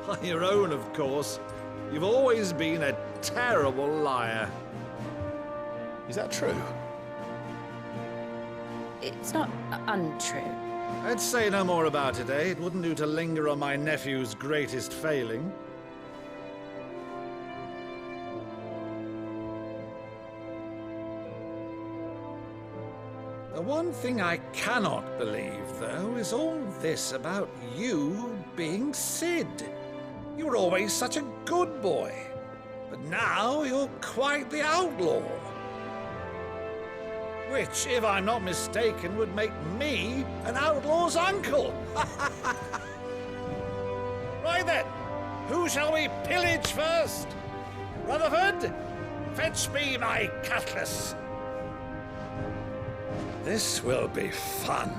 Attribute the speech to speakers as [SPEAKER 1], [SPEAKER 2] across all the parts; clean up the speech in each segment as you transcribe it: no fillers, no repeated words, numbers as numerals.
[SPEAKER 1] On your own, of course. You've always been a terrible liar.
[SPEAKER 2] Is that true?
[SPEAKER 3] It's not untrue.
[SPEAKER 1] I'd say no more about it, eh? It wouldn't do to linger on my nephew's greatest failing. The one thing I cannot believe, though, is all this about you being Sid. You were always such a good boy, but now you're quite the outlaw. Which, if I'm not mistaken, would make me an outlaw's uncle. Right then, who shall we pillage first? Rutherford, fetch me my cutlass. This will be fun.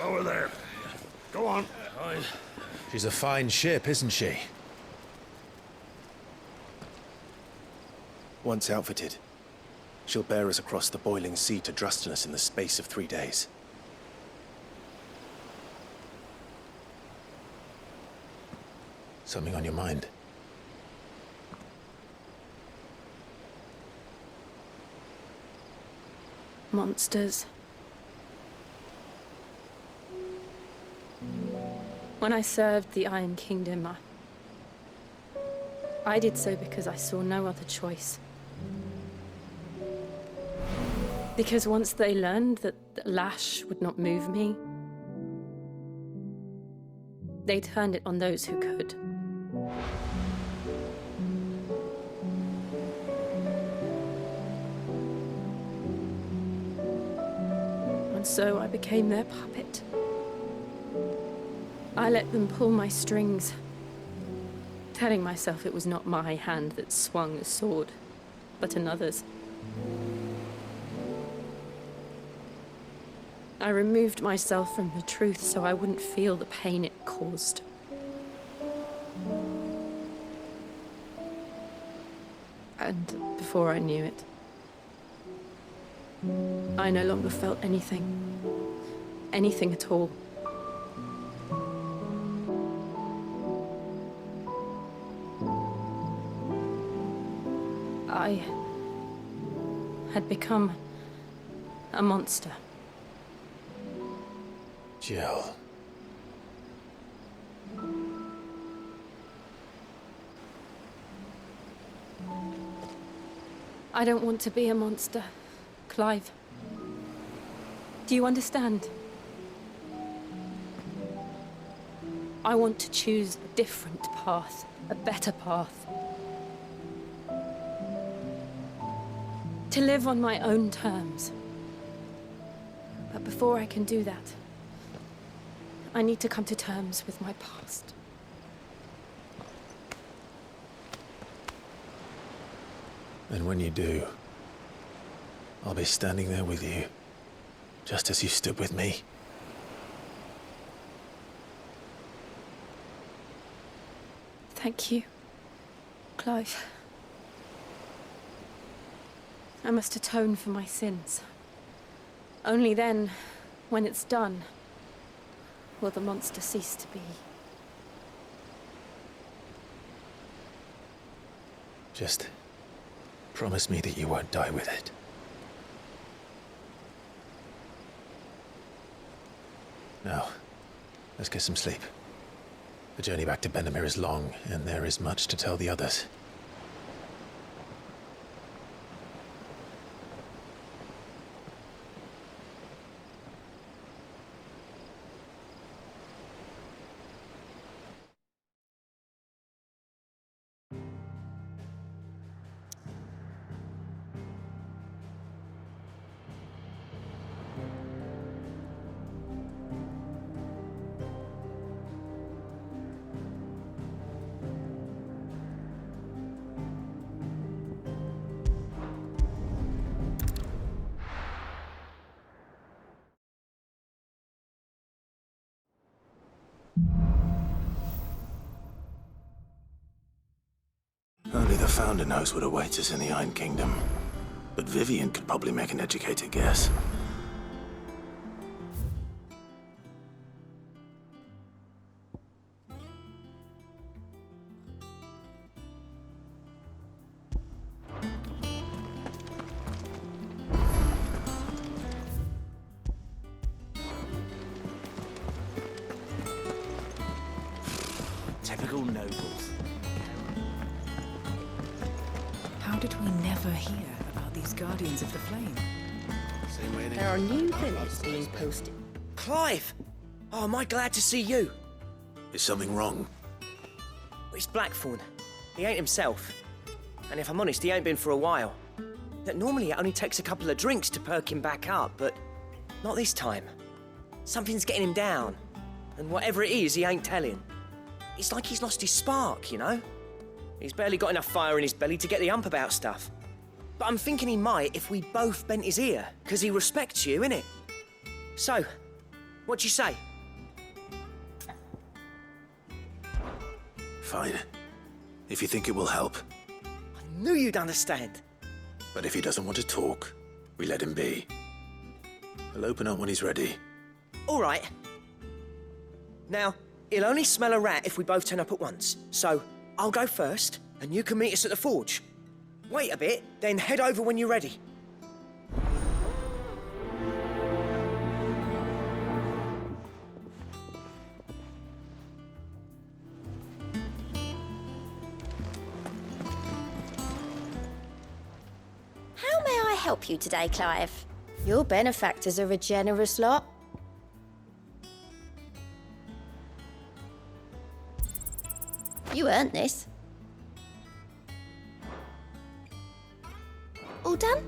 [SPEAKER 4] Over there. Go on.
[SPEAKER 2] She's a fine ship, isn't she?
[SPEAKER 5] Once outfitted, she'll bear us across the boiling sea to Drustinus in the space of 3 days.
[SPEAKER 2] Something on your mind?
[SPEAKER 3] Monsters. When I served the Iron Kingdom, I did so because I saw no other choice. Because once they learned that the lash would not move me, they turned it on those who could. And so I became their puppet. I let them pull my strings, telling myself it was not my hand that swung a sword, but another's. I removed myself from the truth so I wouldn't feel the pain it caused. And before I knew it, I no longer felt anything. Anything at all. I had become a monster.
[SPEAKER 2] Jill.
[SPEAKER 3] I don't want to be a monster, Clive. Do you understand? I want to choose a different path, a better path. To live on my own terms. But before I can do that, I need to come to terms with my past.
[SPEAKER 2] And when you do, I'll be standing there with you, just as you stood with me.
[SPEAKER 3] Thank you, Clive. I must atone for my sins. Only then, when it's done, will the monster cease to be.
[SPEAKER 2] Just promise me that you won't die with it. Now, let's get some sleep. The journey back to Benamir is long, and there is much to tell the others. Only the Founder knows what awaits us in the Iron Kingdom. But Vivian could probably make an educated guess.
[SPEAKER 6] Typical nobles.
[SPEAKER 7] How did we never hear about these Guardians of the Flame?
[SPEAKER 8] There are new billets being posted.
[SPEAKER 6] Clive! Oh, am I glad to see you?
[SPEAKER 2] Is something wrong?
[SPEAKER 6] It's Blackthorn. He ain't himself. And if I'm honest, he ain't been for a while. That normally it only takes a couple of drinks to perk him back up, but not this time. Something's getting him down. And whatever it is, he ain't telling. It's like he's lost his spark, you know? He's barely got enough fire in his belly to get the ump about stuff. But I'm thinking he might if we both bent his ear, because he respects you, innit? So, what you say?
[SPEAKER 2] Fine. If you think it will help.
[SPEAKER 6] I knew you'd understand.
[SPEAKER 2] But if he doesn't want to talk, we let him be. We'll open up when he's ready.
[SPEAKER 6] All right. Now, he'll only smell a rat if we both turn up at once. So, I'll go first, and you can meet us at the forge. Wait a bit, then head over when you're ready.
[SPEAKER 8] How may I help you today, Clive?
[SPEAKER 3] Your benefactors are a generous lot.
[SPEAKER 8] You earned this. All done?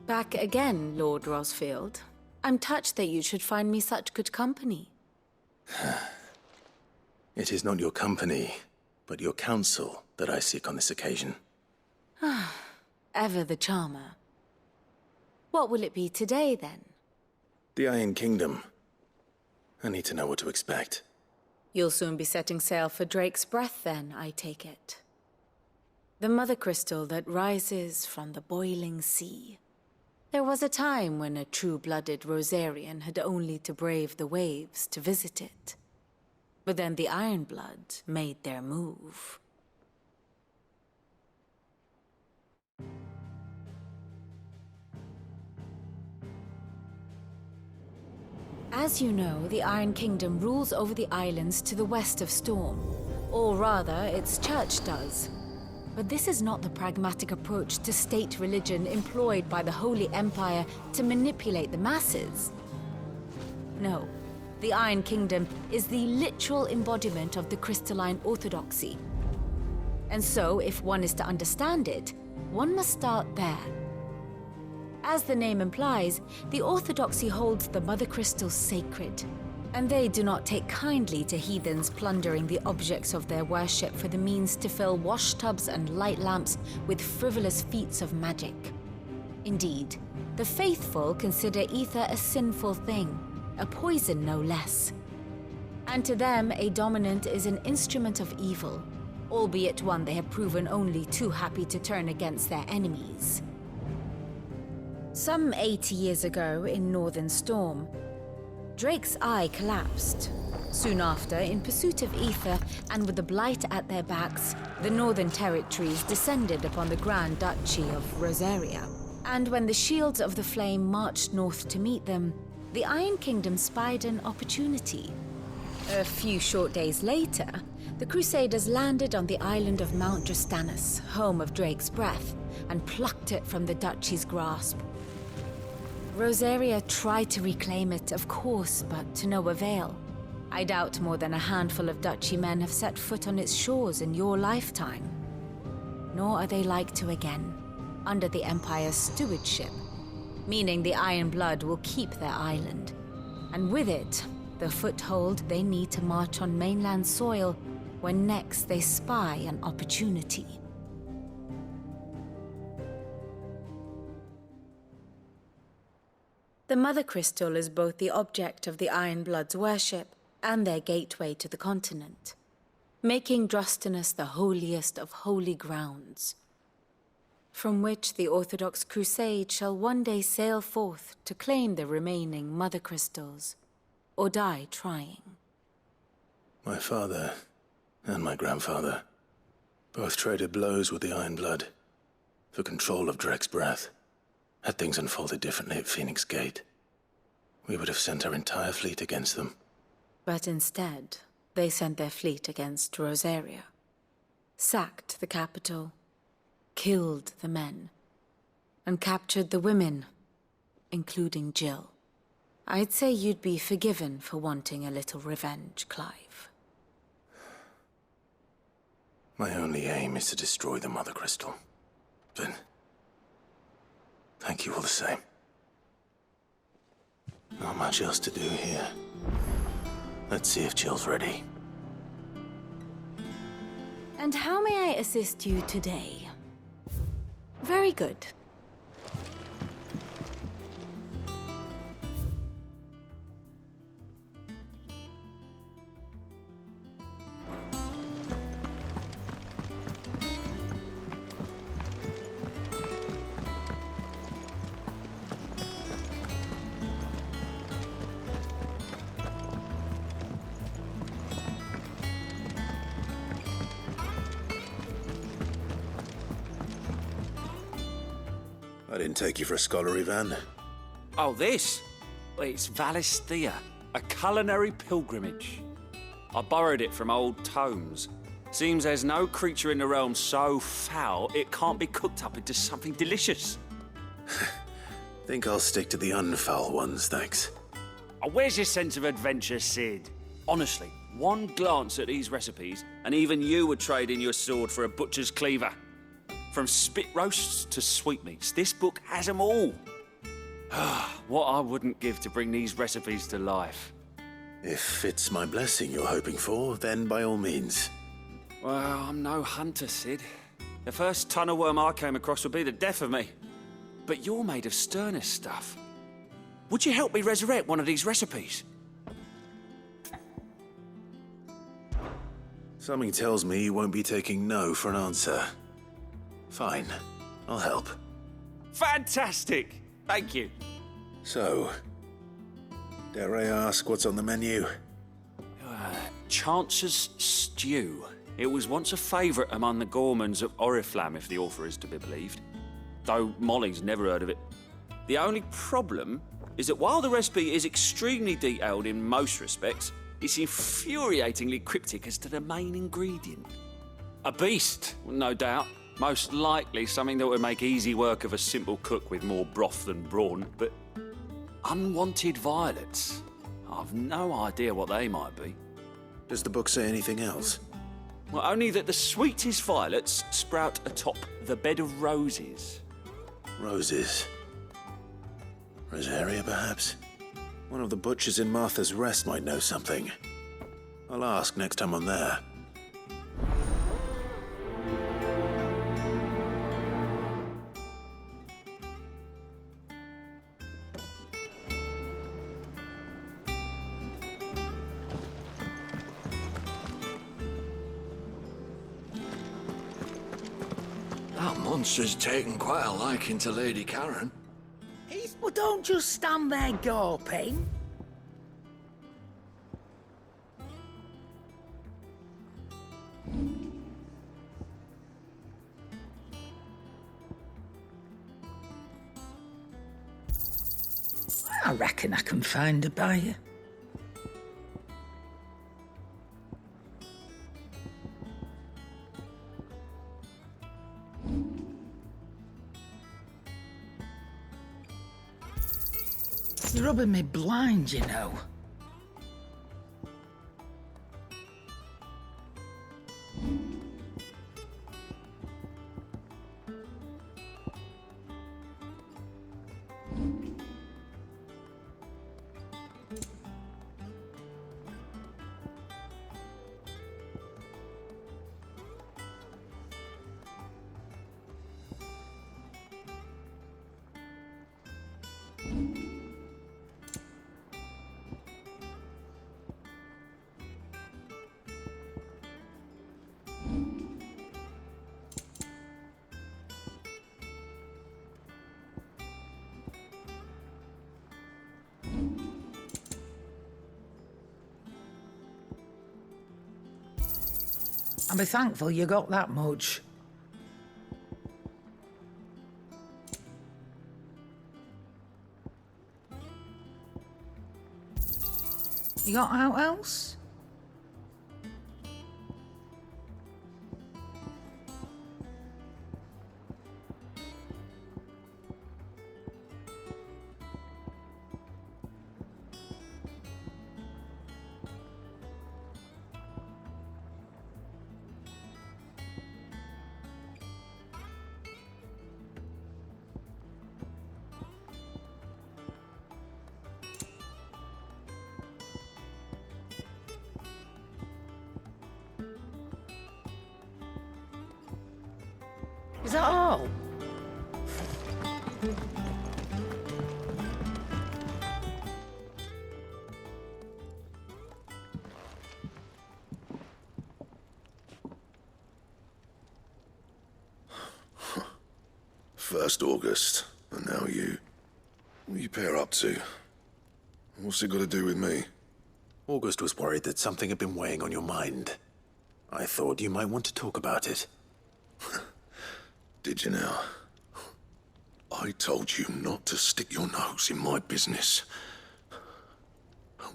[SPEAKER 7] Back again, Lord Rosfield. I'm touched that you should find me such good company.
[SPEAKER 2] It is not your company, but your counsel that I seek on this occasion.
[SPEAKER 7] Ever the charmer. What will it be today, then?
[SPEAKER 2] The Iron Kingdom. I need to know what to expect.
[SPEAKER 7] You'll soon be setting sail for Drake's Breath, then, I take it. The mother crystal that rises from the boiling sea. There was a time when a true-blooded Rosarian had only to brave the waves to visit it. But then the Ironblood made their move. As you know, the Iron Kingdom rules over the islands to the west of Storm. Or rather, its church does. But this is not the pragmatic approach to state religion employed by the Holy Empire to manipulate the masses. No, the Iron Kingdom is the literal embodiment of the crystalline orthodoxy. And so, if one is to understand it, one must start there. As the name implies, the orthodoxy holds the mother crystals sacred, and they do not take kindly to heathens plundering the objects of their worship for the means to fill washtubs and light lamps with frivolous feats of magic. Indeed, the faithful consider ether a sinful thing, a poison no less. And to them, a dominant is an instrument of evil, albeit one they have proven only too happy to turn against their enemies. Some 80 years ago in Northern Storm, Drake's eye collapsed. Soon after, in pursuit of ether and with the Blight at their backs, the Northern Territories descended upon the Grand Duchy of Rosaria. And when the Shields of the Flame marched north to meet them, the Iron Kingdom spied an opportunity. A few short days later, the Crusaders landed on the island of Mount Drastanus, home of Drake's breath, and plucked it from the duchy's grasp. Rosaria tried to reclaim it, of course, but to no avail. I doubt more than a handful of duchy men have set foot on its shores in your lifetime. Nor are they like to again, under the Empire's stewardship, meaning the Iron Blood will keep their island. And with it, the foothold they need to march on mainland soil when next they spy an opportunity. The Mother Crystal is both the object of the Iron Blood's worship and their gateway to the continent, making Drastanus the holiest of holy grounds, from which the Orthodox Crusade shall one day sail forth to claim the remaining Mother Crystals, or die trying.
[SPEAKER 5] My father and my grandfather both traded blows with the Iron Blood for control of Drake's breath. Had things unfolded differently at Phoenix Gate, we would have sent our entire fleet against them.
[SPEAKER 7] But instead, they sent their fleet against Rosaria, sacked the capital, killed the men, and captured the women, including Jill. I'd say you'd be forgiven for wanting a little revenge, Clive.
[SPEAKER 5] My only aim is to destroy the Mother Crystal. But thank you all the same. Not much else to do here. Let's see if Jill's ready.
[SPEAKER 7] And how may I assist you today? Very good.
[SPEAKER 5] I didn't take you for a scholar, Ivan.
[SPEAKER 9] Oh, this? Well, it's Valisthea, a culinary pilgrimage. I borrowed it from old tomes. Seems there's no creature in the realm so foul it can't be cooked up into something delicious.
[SPEAKER 5] Think I'll stick to the unfoul ones, thanks.
[SPEAKER 9] Oh, where's your sense of adventure, Sid? Honestly, one glance at these recipes, and even you would trade in your sword for a butcher's cleaver. From spit roasts to sweetmeats, this book has them all. What I wouldn't give to bring these recipes to life.
[SPEAKER 5] If it's my blessing you're hoping for, then by all means.
[SPEAKER 9] Well, I'm no hunter, Sid. The first tunnel worm I came across would be the death of me. But you're made of sterner stuff. Would you help me resurrect one of these recipes?
[SPEAKER 5] Something tells me you won't be taking no for an answer. Fine, I'll help.
[SPEAKER 9] Fantastic! Thank you.
[SPEAKER 5] So, dare I ask what's on the menu?
[SPEAKER 9] Chance's Stew. It was once a favourite among the gourmands of Oriflamme, if the author is to be believed. Though Molly's never heard of it. The only problem is that while the recipe is extremely detailed in most respects, it's infuriatingly cryptic as to the main ingredient. A beast, no doubt. Most likely something that would make easy work of a simple cook with more broth than brawn, but unwanted violets. I've no idea what they might be.
[SPEAKER 5] Does the book say anything else?
[SPEAKER 9] Well, only that the sweetest violets sprout atop the bed of roses.
[SPEAKER 5] Roses. Rosaria, perhaps? One of the butchers in Martha's Rest might know something. I'll ask next time I'm there.
[SPEAKER 4] That monster's taken quite a liking to Lady Karen.
[SPEAKER 10] Well, don't just stand there gawping. I reckon I can find a buyer. You're rubbing me blind, you know. I'll be thankful you got that much. You got out else? Is that all?
[SPEAKER 4] First August, and now you. What are you pair up to? What's it got to do with me?
[SPEAKER 2] August was worried that something had been weighing on your mind. I thought you might want to talk about it.
[SPEAKER 4] Did you now? I told you not to stick your nose in my business.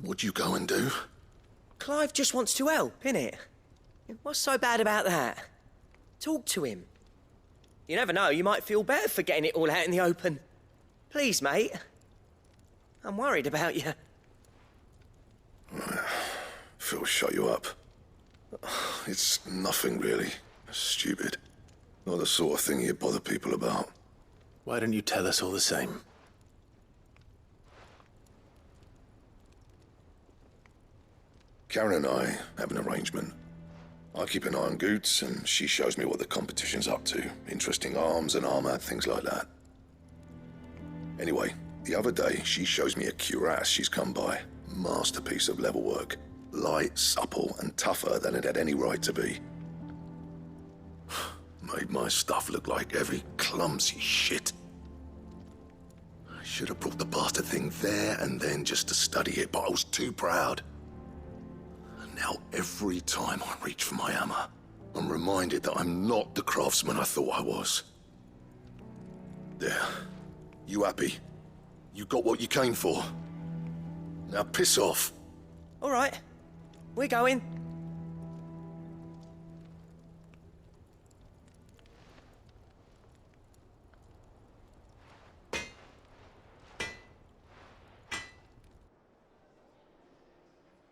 [SPEAKER 4] What'd you go and do?
[SPEAKER 6] Clive just wants to help, innit? What's so bad about that? Talk to him. You never know, you might feel better for getting it all out in the open. Please, mate. I'm worried about you.
[SPEAKER 4] Phil shut you up. It's nothing really. Stupid. Not the sort of thing you bother people about.
[SPEAKER 2] Why don't you tell us all the same?
[SPEAKER 4] Karen and I have an arrangement. I keep an eye on Goots, and she shows me what the competition's up to. Interesting arms and armor, things like that. Anyway, the other day, she shows me a cuirass she's come by. Masterpiece of level work. Light, supple, and tougher than it had any right to be. Made my stuff look like heavy, clumsy shit. I should have brought the bastard thing there and then just to study it, but I was too proud. And now every time I reach for my hammer, I'm reminded that I'm not the craftsman I thought I was. There. You happy? You got what you came for. Now piss off.
[SPEAKER 6] All right. We're going.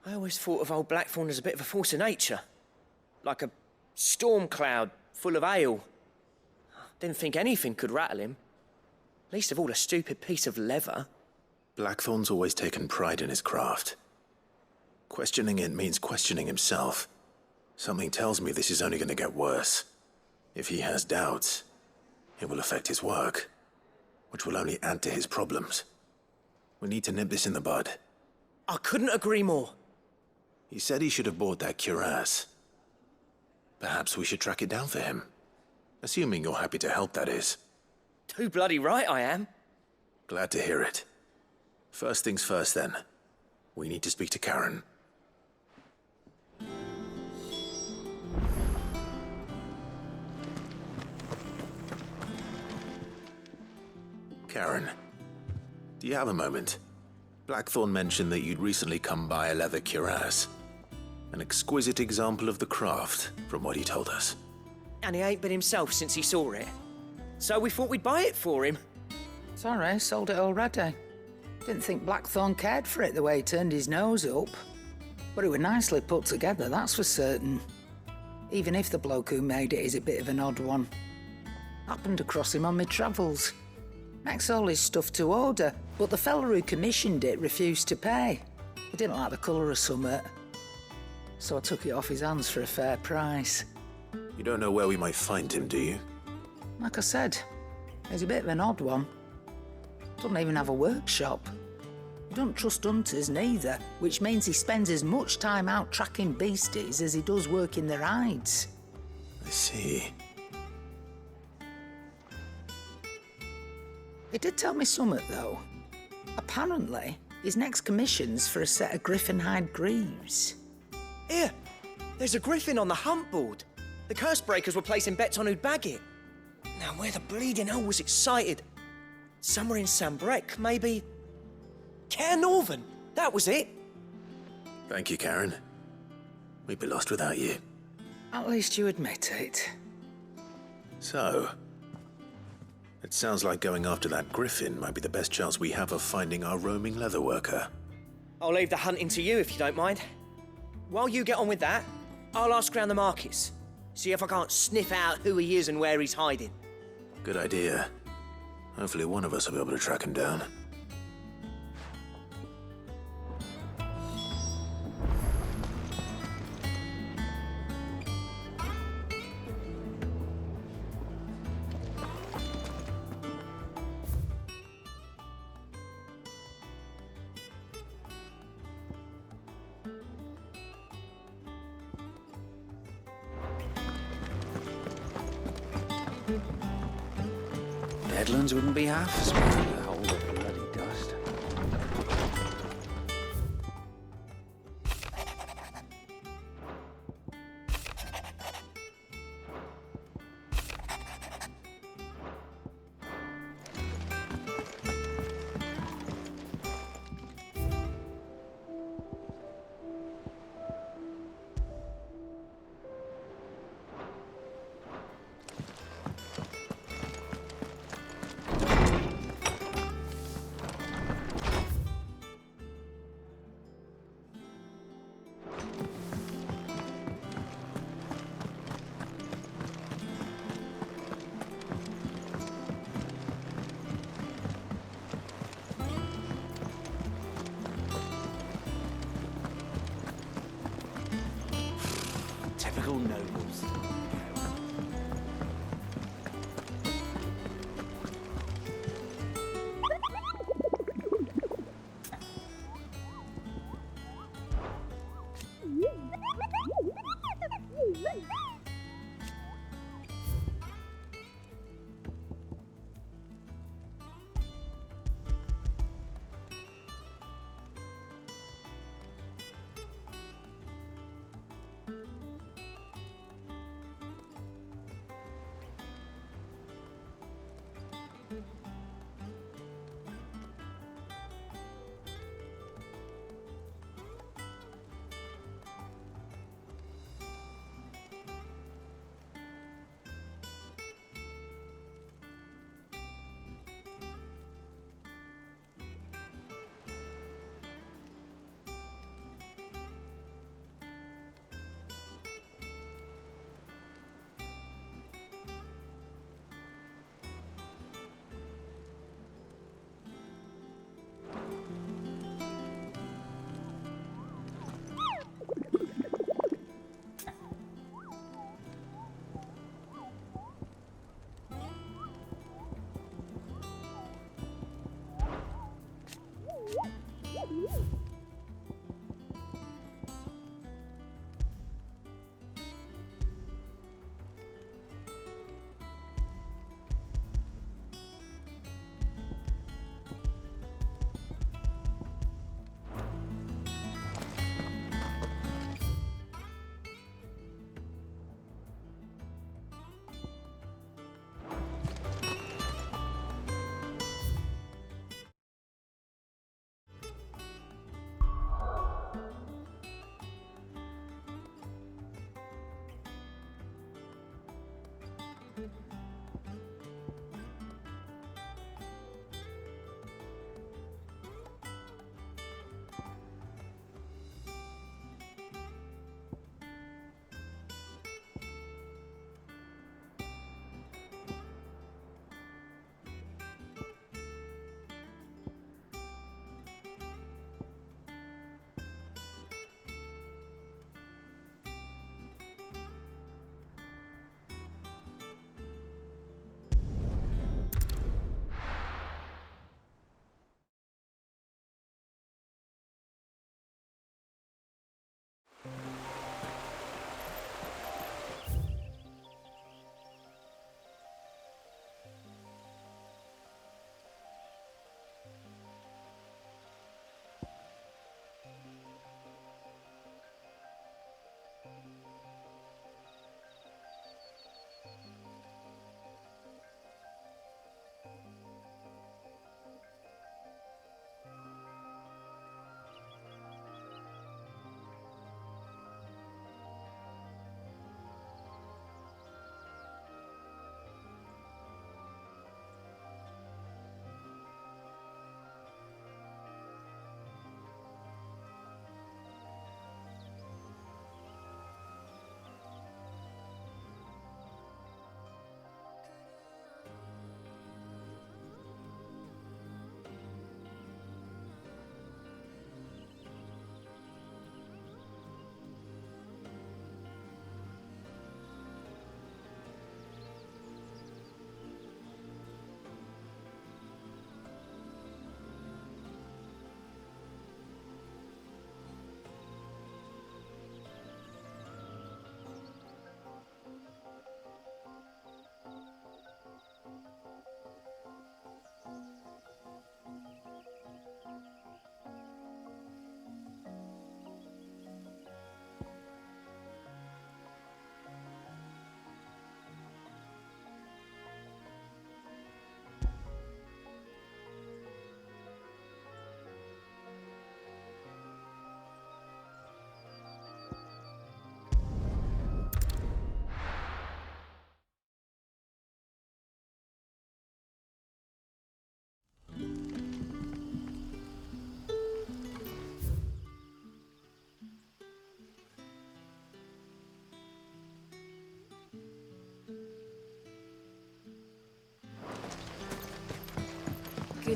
[SPEAKER 6] I always thought of old Blackthorn as a bit of a force of nature. Like a storm cloud full of ale. Didn't think anything could rattle him. Least of all a stupid piece of leather.
[SPEAKER 2] Blackthorn's always taken pride in his craft. Questioning it means questioning himself. Something tells me this is only going to get worse. If he has doubts, it will affect his work, which will only add to his problems. We need to nip this in the bud.
[SPEAKER 6] I couldn't agree more.
[SPEAKER 2] He said he should have bought that cuirass. Perhaps we should track it down for him. Assuming you're happy to help, that is.
[SPEAKER 6] Too bloody right I am.
[SPEAKER 2] Glad to hear it. First things first, then. We need to speak to Karen. Karen, do you have a moment? Blackthorn mentioned that you'd recently come by a leather cuirass. An exquisite example of the craft, from what he told us.
[SPEAKER 6] And he ain't been himself since he saw it. So we thought we'd buy it for him.
[SPEAKER 10] Sorry, sold it already. Didn't think Blackthorn cared for it the way he turned his nose up. But it was nicely put together, that's for certain. Even if the bloke who made it is a bit of an odd one. Happened across him on my travels. Makes all his stuff to order, but the fella who commissioned it refused to pay. He didn't like the colour of summit. So I took it off his hands for a fair price.
[SPEAKER 2] You don't know where we might find him, do you?
[SPEAKER 10] Like I said, he's a bit of an odd one. Doesn't even have a workshop. He don't trust hunters neither, which means he spends as much time out tracking beasties as he does working their hides.
[SPEAKER 2] I see.
[SPEAKER 10] He did tell me something, though. Apparently, his next commission's for a set of griffin hide greaves.
[SPEAKER 6] Here, there's a griffin on the hunt board. The curse breakers were placing bets on who'd bag it. Now, where the bleeding hell was it sighted? Somewhere in Sambrec, maybe... Cairnorthern, that was it.
[SPEAKER 2] Thank you, Karen. We'd be lost without you.
[SPEAKER 10] At least you admit it.
[SPEAKER 2] So, it sounds like going after that griffin might be the best chance we have of finding our roaming leatherworker.
[SPEAKER 6] I'll leave the hunting to you if you don't mind. While you get on with that, I'll ask around the markets. See if I can't sniff out who he is and where he's hiding.
[SPEAKER 2] Good idea. Hopefully one of us will be able to track him down.
[SPEAKER 9] Headlands wouldn't be half as bad with a hole of bloody dust. Typical nobles.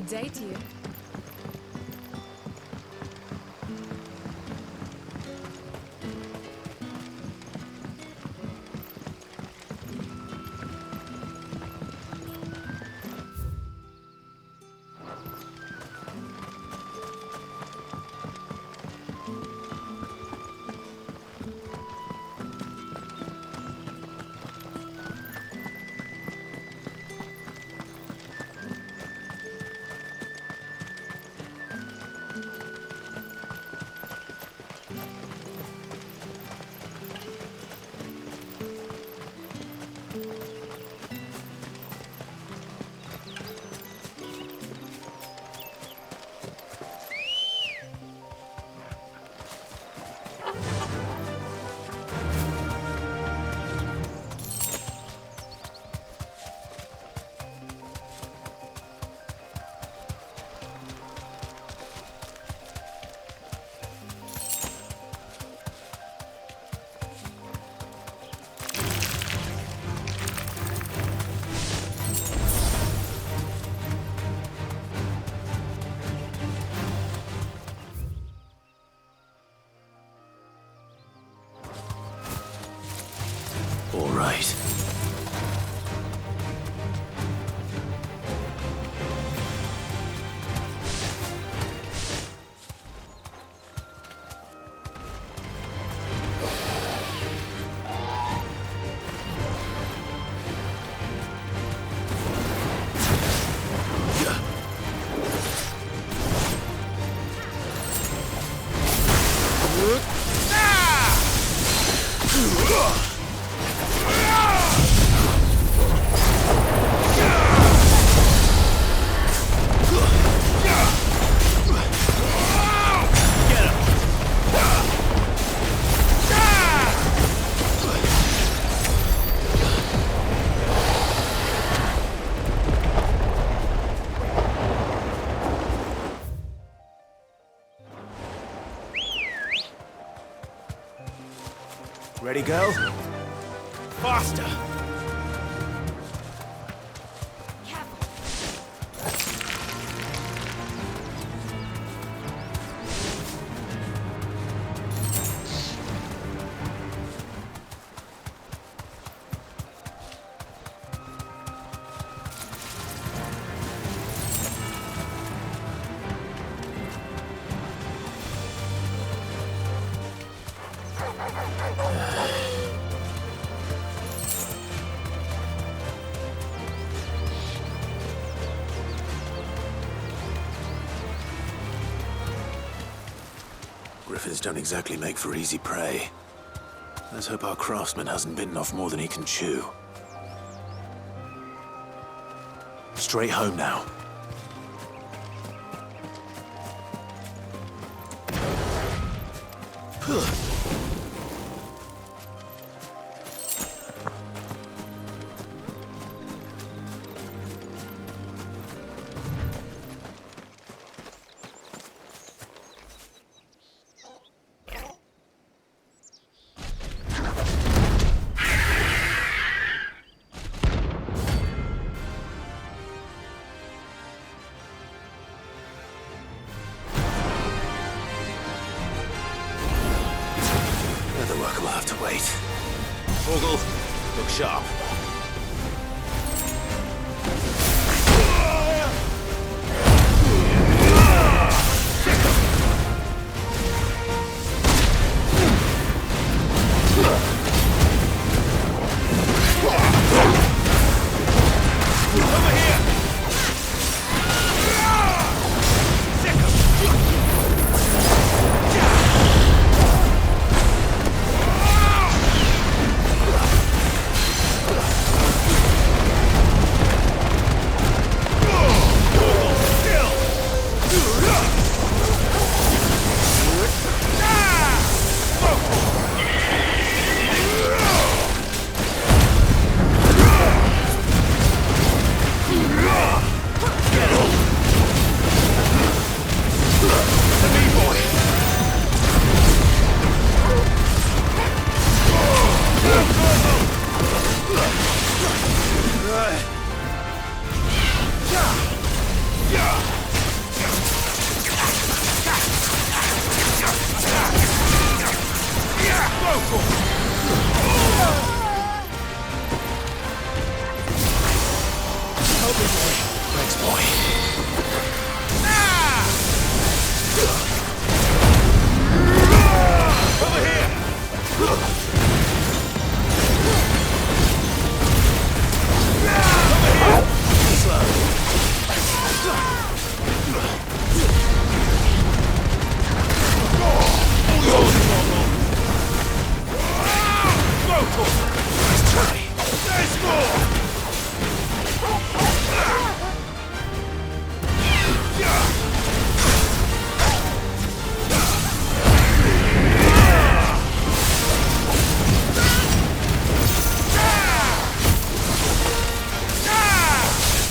[SPEAKER 7] Good day to you.
[SPEAKER 2] All right.
[SPEAKER 5] Ready, girl? Faster!
[SPEAKER 2] Griffins don't exactly make for easy prey. Let's hope our craftsman hasn't bitten off more than he can chew. Straight home now. The work will have to wait. Ogle, look sharp.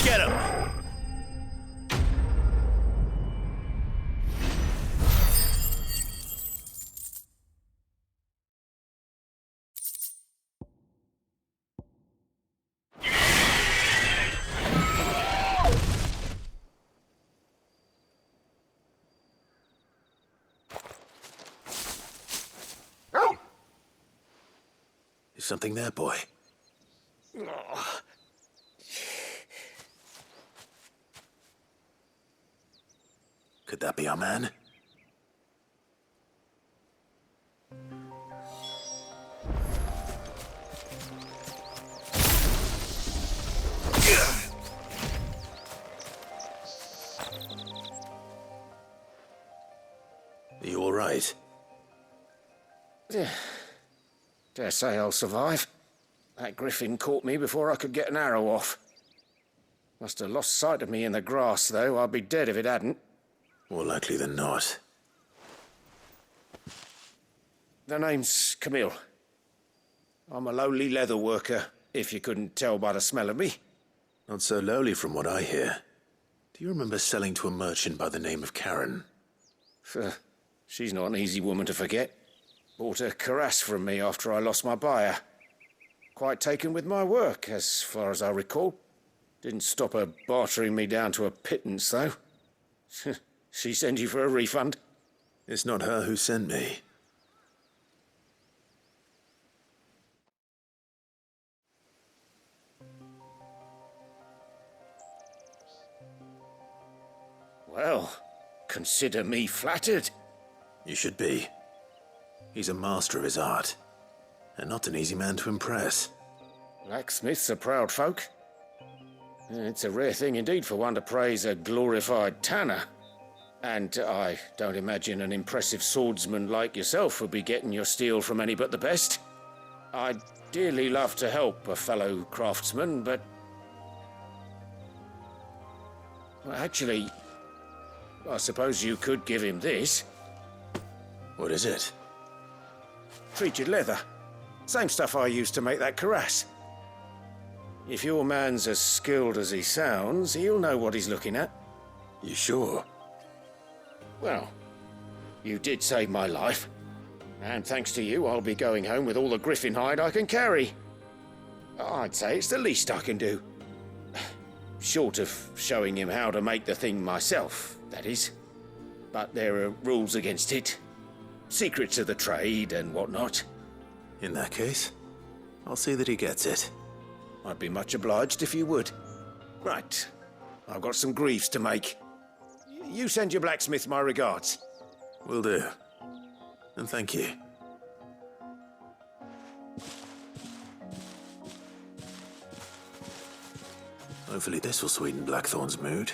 [SPEAKER 2] Get him! Is something there, boy? Could that be our man? Are you all right?
[SPEAKER 11] Dare say I'll survive. That griffin caught me before I could get an arrow off. Must have lost sight of me in the grass, though. I'd be dead if it hadn't.
[SPEAKER 2] More likely than not.
[SPEAKER 11] The name's Camille. I'm a lowly leather worker, if you couldn't tell by the smell of me.
[SPEAKER 2] Not so lowly from what I hear. Do you remember selling to a merchant by the name of Karen?
[SPEAKER 11] She's not an easy woman to forget. Bought a cuirass from me after I lost my buyer. Quite taken with my work, as far as I recall. Didn't stop her bartering me down to a pittance, though. She send you for a refund?
[SPEAKER 2] It's not her who sent me.
[SPEAKER 11] Well, consider me flattered.
[SPEAKER 2] You should be. He's a master of his art, and not an easy man to impress.
[SPEAKER 11] Blacksmiths are proud folk. It's a rare thing indeed for one to praise a glorified tanner. And I don't imagine an impressive swordsman like yourself would be getting your steel from any but the best. I'd dearly love to help a fellow craftsman, but... Well, actually, I suppose you could give him this.
[SPEAKER 2] What is it?
[SPEAKER 11] Treated leather. Same stuff I used to make that cuirass. If your man's as skilled as he sounds, he'll know what he's looking at.
[SPEAKER 2] You sure?
[SPEAKER 11] Well, you did save my life. And thanks to you, I'll be going home with all the griffin hide I can carry. I'd say it's the least I can do. Short of showing him how to make the thing myself, that is. But there are rules against it. Secrets of the trade and whatnot.
[SPEAKER 2] In that case, I'll see that he gets it.
[SPEAKER 11] I'd be much obliged if you would. Right. I've got some greaves to make. You send your blacksmith my regards.
[SPEAKER 2] Will do. And thank you. Hopefully this will sweeten Blackthorn's mood.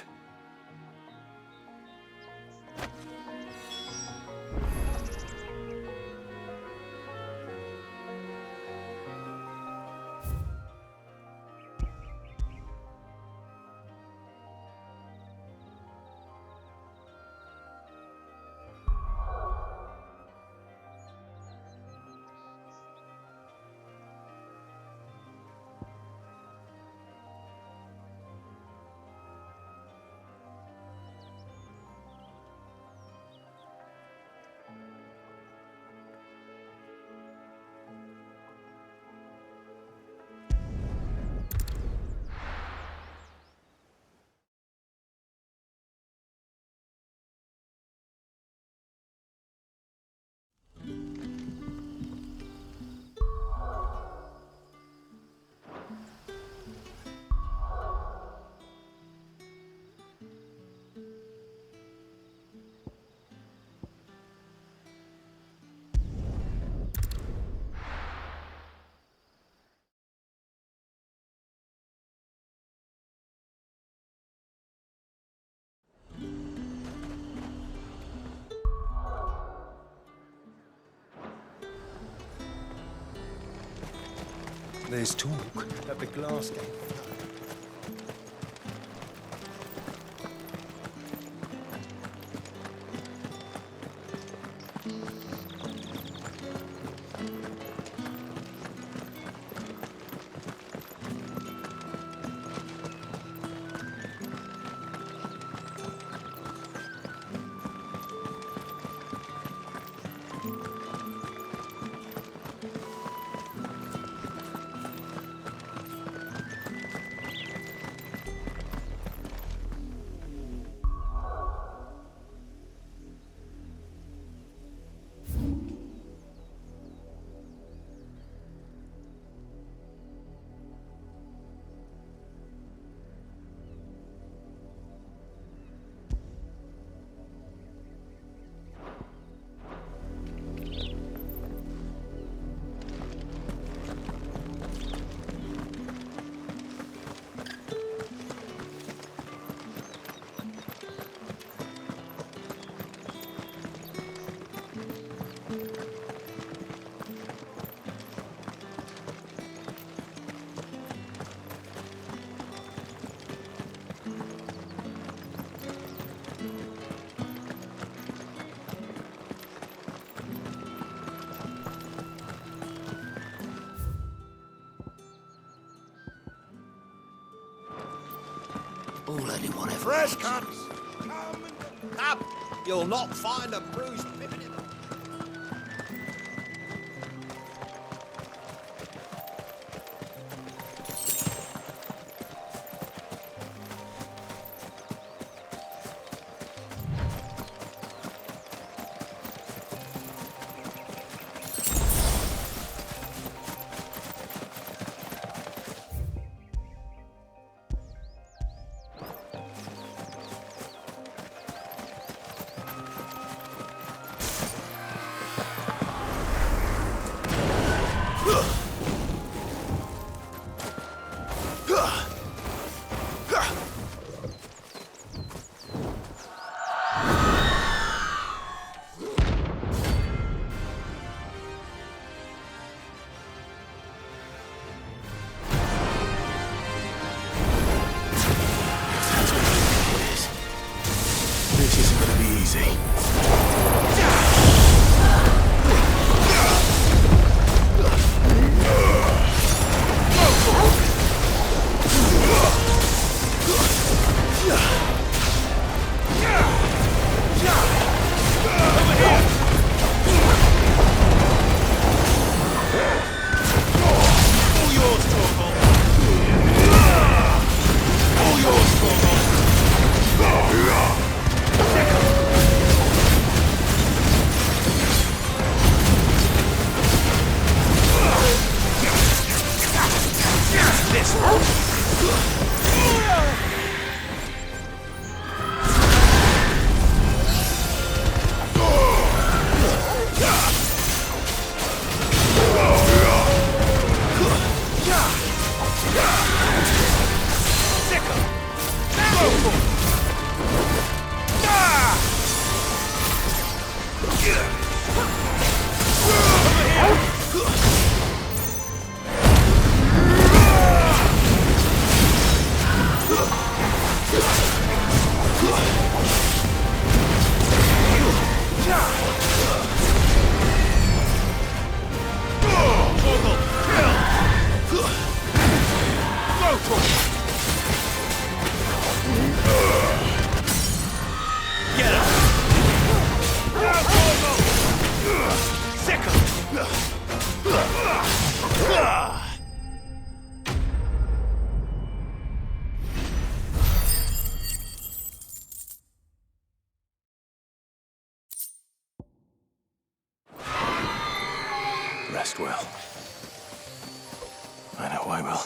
[SPEAKER 12] There's talk at the glass gate.
[SPEAKER 4] All anyone ever
[SPEAKER 1] Fresh
[SPEAKER 4] needs.
[SPEAKER 1] cuts! Come in the cup! You'll not find a bruised pippin in them.
[SPEAKER 2] This isn't gonna be easy. Rest well. I know I will.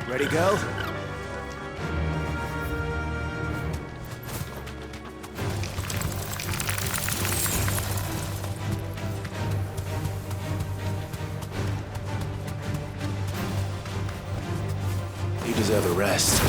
[SPEAKER 6] Ready, girl?
[SPEAKER 2] You deserve a rest.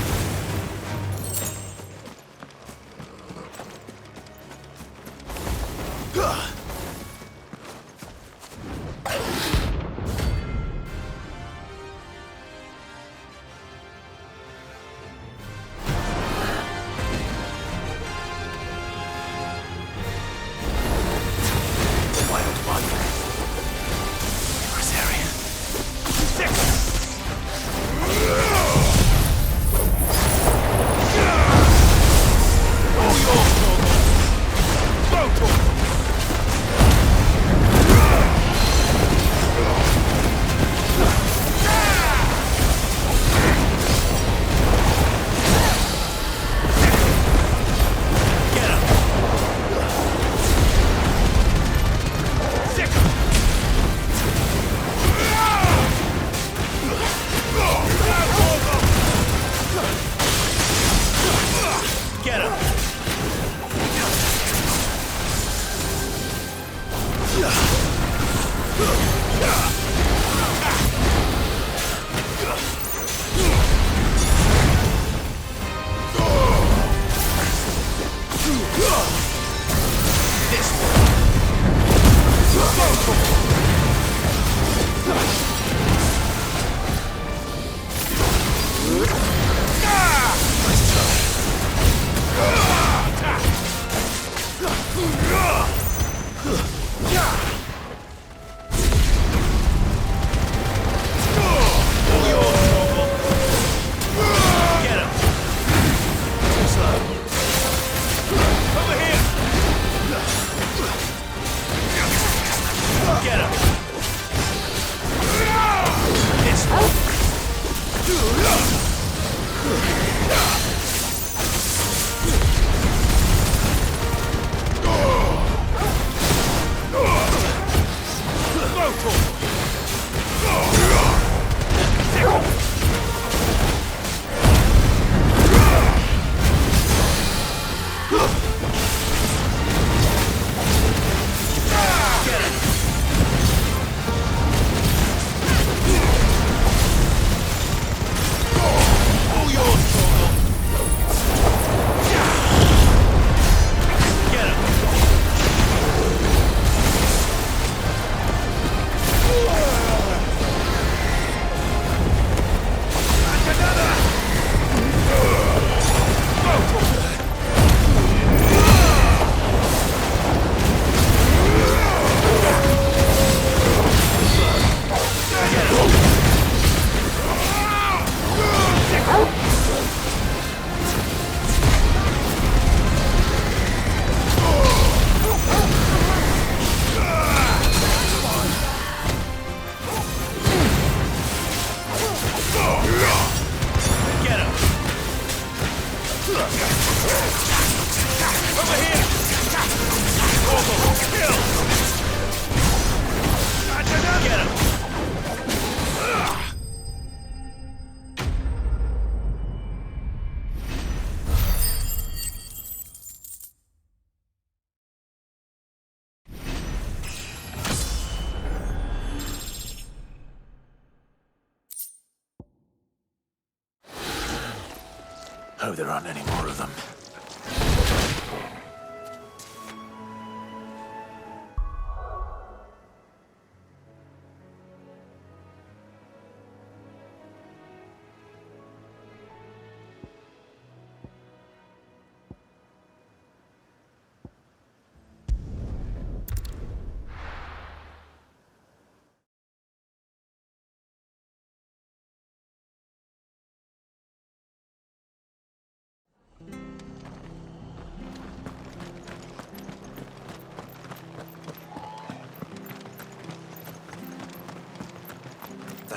[SPEAKER 2] Hope there aren't any more of them.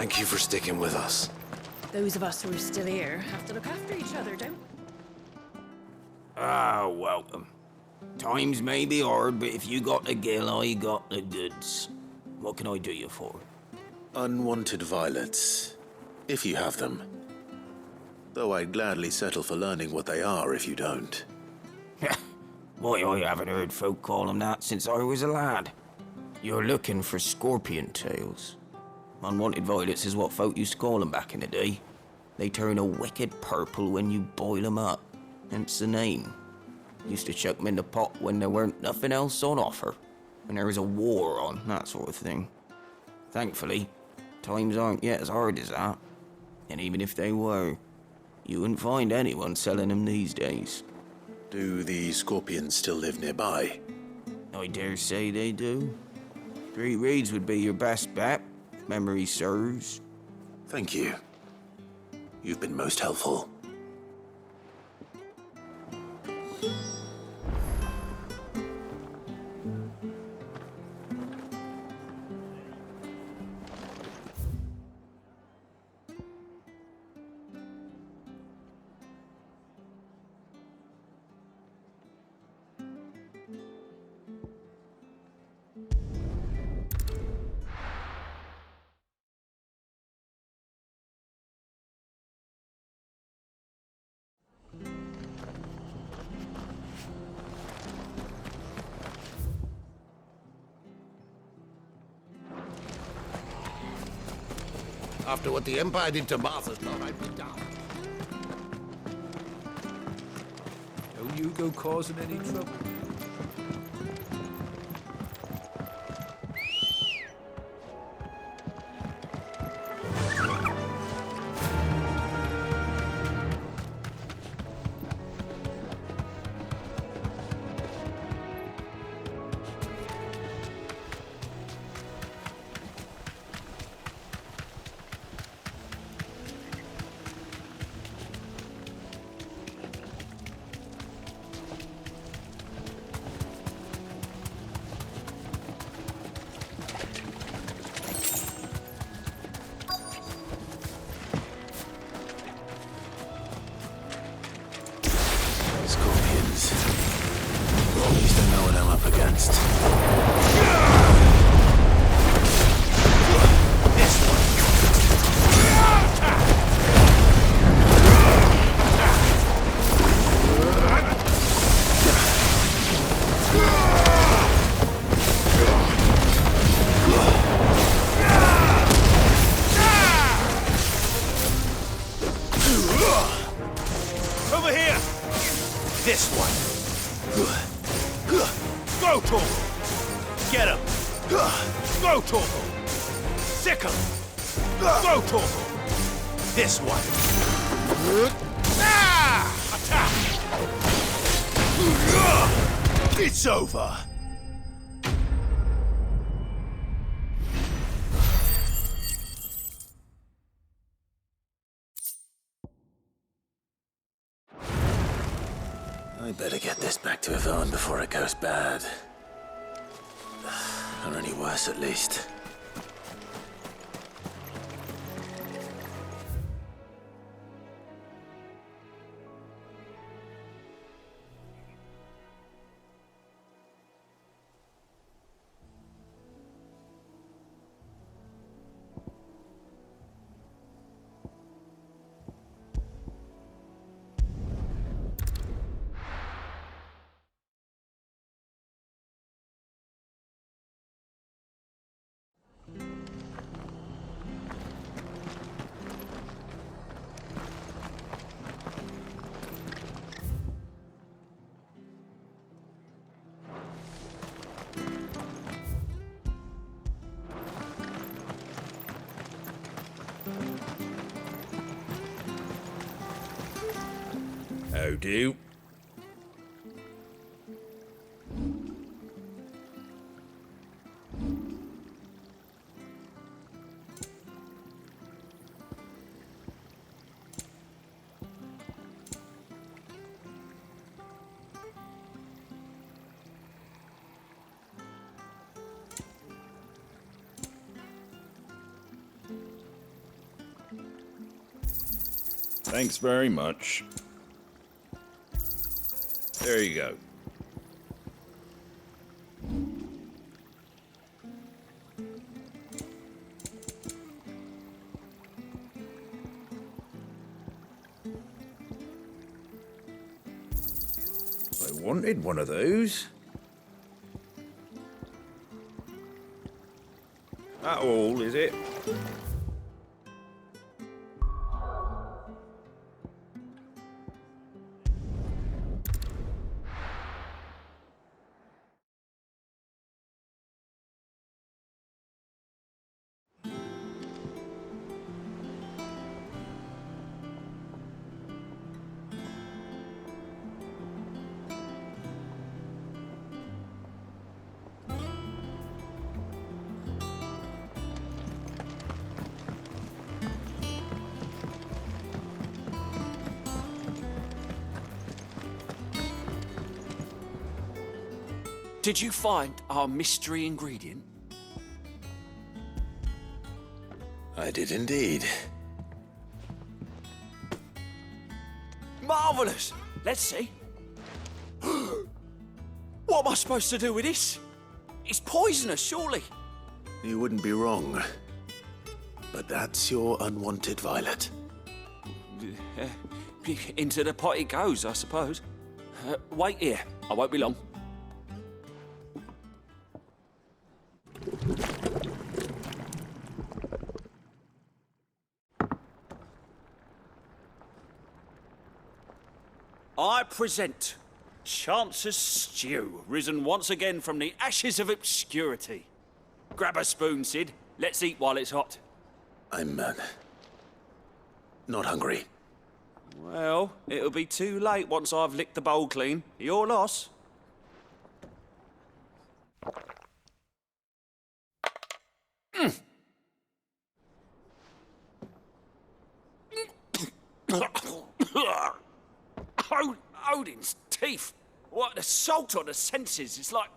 [SPEAKER 2] Thank you for sticking with us.
[SPEAKER 8] Those of us who are still here have to look after each other, don't we?
[SPEAKER 13] Ah, welcome. Times may be hard, but if you got the gill, I got the goods. What can I do you for?
[SPEAKER 2] Unwanted violets, if you have them. Though I'd gladly settle for learning what they are if you don't.
[SPEAKER 13] Why, I haven't heard folk call them that since I was a lad. You're looking for scorpion tails. Unwanted violets is what folk used to call them back in the day. They turn a wicked purple when you boil them up, hence the name. Used to chuck them in the pot when there weren't nothing else on offer, when there was a war on, that sort of thing. Thankfully, times aren't yet as hard as that. And even if they were, you wouldn't find anyone selling them these days.
[SPEAKER 2] Do the scorpions still live nearby?
[SPEAKER 13] I dare say they do. 3 reeds would be your best bet, if memory serves.
[SPEAKER 2] Thank you. You've been most helpful.
[SPEAKER 11] After what the Empire did to Martha's, thought I'd be down.
[SPEAKER 12] Don't you go causing any trouble.
[SPEAKER 2] Scorpions. At least I know what I'm up against.
[SPEAKER 11] This one. Over here! This one. Go, Torgal! Get him! Go, Torgal! Sick him! Go, Torgal! This one. Attack! It's over!
[SPEAKER 2] I better get this back to Yvonne before it goes bad. Or any worse, at least.
[SPEAKER 1] How do? Thanks very much. There you go.
[SPEAKER 12] I wanted one of those. That all, is it?
[SPEAKER 9] Did you find our mystery ingredient?
[SPEAKER 2] I did indeed.
[SPEAKER 9] Marvellous! Let's see. What am I supposed to do with this? It's poisonous, surely.
[SPEAKER 2] You wouldn't be wrong. But that's your unwanted violet.
[SPEAKER 9] Into the pot it goes, I suppose. Wait here. I won't be long. I present Chance's Stew, risen once again from the ashes of obscurity. Grab a spoon, Sid. Let's eat while it's hot.
[SPEAKER 2] I'm, not hungry.
[SPEAKER 9] Well, it'll be too late once I've licked the bowl clean. Your loss. Odin's teeth. What, the salt on the senses. It's like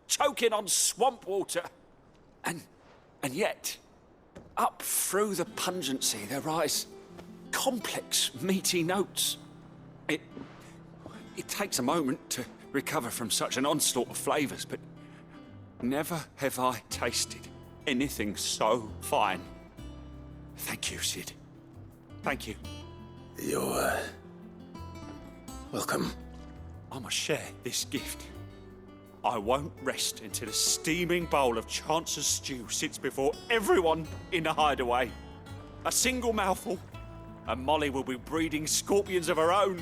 [SPEAKER 9] choking on swamp water. And yet, up through the pungency, there rise complex, meaty notes. It takes a moment to recover from such an onslaught of flavours, but never have I tasted anything so fine. Thank you, Sid. Thank you.
[SPEAKER 2] You're, welcome.
[SPEAKER 9] I must share this gift. I won't rest until a steaming bowl of Chance's Stew sits before everyone in the hideaway. A single mouthful, and Molly will be breeding scorpions of her own.